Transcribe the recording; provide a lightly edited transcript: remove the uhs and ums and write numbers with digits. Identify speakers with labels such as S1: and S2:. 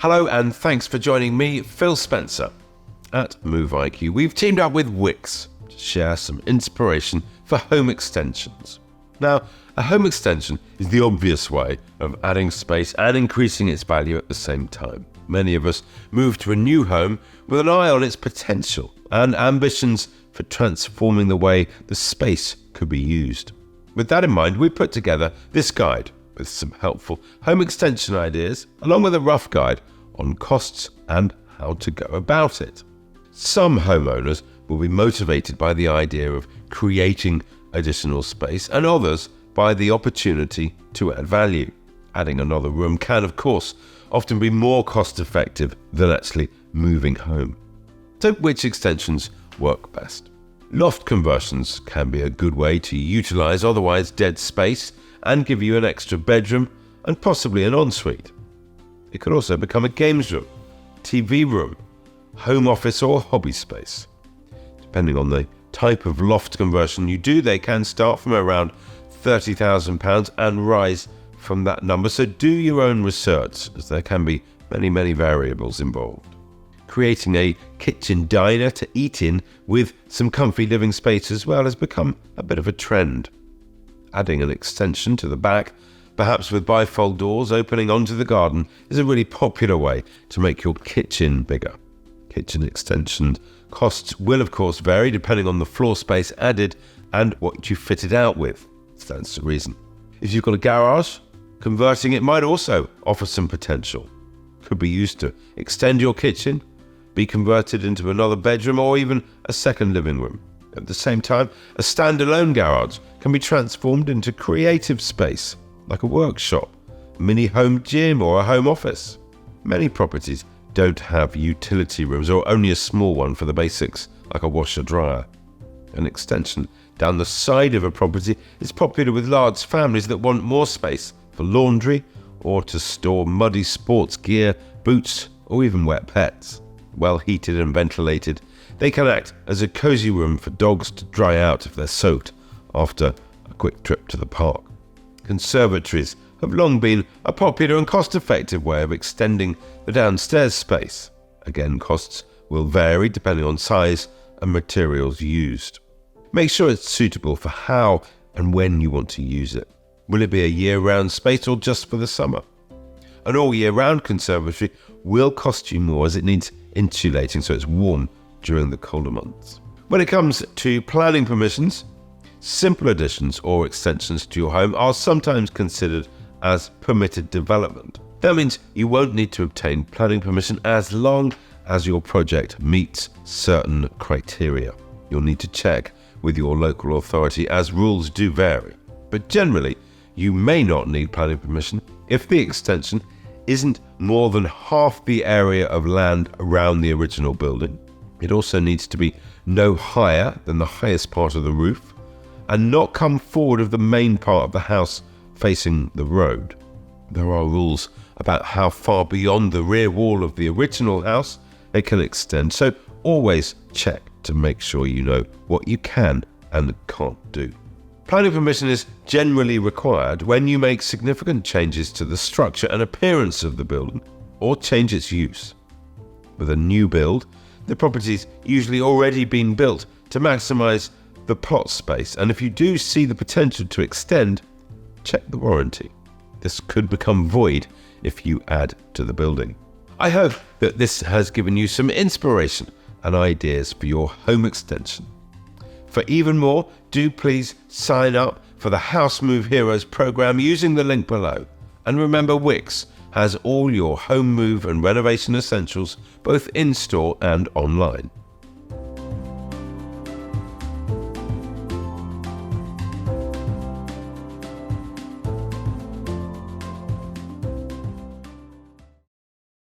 S1: Hello and thanks for joining me, Phil Spencer, at Move IQ. We've teamed up with Wickes to share some inspiration for home extensions. Now, a home extension is the obvious way of adding space and increasing its value at the same time. Many of us move to a new home with an eye on its potential and ambitions for transforming the way the space could be used. With that in mind, we put together this guide with some helpful home extension ideas, along with a rough guide on costs and how to go about it. Some homeowners will be motivated by the idea of creating additional space, and others by the opportunity to add value. Adding another room can, of course, often be more cost-effective than actually moving home. So which extensions work best? Loft conversions can be a good way to utilize otherwise dead space and give you an extra bedroom and possibly an ensuite. It could also become a games room, TV room, home office or hobby space. Depending on the type of loft conversion you do, they can start from around £30,000 and rise from that number. So do your own research, as there can be many variables involved. Creating a kitchen diner to eat in with some comfy living space as well has become a bit of a trend. Adding an extension to the back, perhaps with bifold doors opening onto the garden, is a really popular way to make your kitchen bigger. Kitchen extension costs will of course vary depending on the floor space added and what you fit it out with. That's the reason. If you've got a garage, converting it might also offer some potential. Could be used to extend your kitchen, be converted into another bedroom or even a second living room. At the same time, a standalone garage can be transformed into creative space, like a workshop, a mini home gym or a home office. Many properties don't have utility rooms or only a small one for the basics, like a washer-dryer. An extension down the side of a property is popular with large families that want more space for laundry or to store muddy sports gear, boots or even wet pets. Well heated and ventilated, they can act as a cozy room for dogs to dry out if they're soaked after a quick trip to the park. Conservatories have long been a popular and cost-effective way of extending the downstairs space. Again, costs will vary depending on size and materials used. Make sure it's suitable for how and when you want to use it. Will it be a year-round space or just for the summer? An all-year-round conservatory will cost you more as it needs insulating so it's warm during the colder months. When it comes to planning permissions, simple additions or extensions to your home are sometimes considered as permitted development. That means you won't need to obtain planning permission as long as your project meets certain criteria. You'll need to check with your local authority as rules do vary. But generally, you may not need planning permission if the extension isn't more than half the area of land around the original building. It also needs to be no higher than the highest part of the roof and not come forward of the main part of the house facing the road. There are rules about how far beyond the rear wall of the original house it can extend, so always check to make sure you know what you can and can't do. Planning permission is generally required when you make significant changes to the structure and appearance of the building or change its use. With a new build, the property's usually already been built to maximise the plot space, and if you do see the potential to extend, check the warranty. This could become void if you add to the building. I hope that this has given you some inspiration and ideas for your home extension. For even more, do please sign up for the House Move Heroes program using the link below. And remember, Wickes has all your home move and renovation essentials, both in-store and online.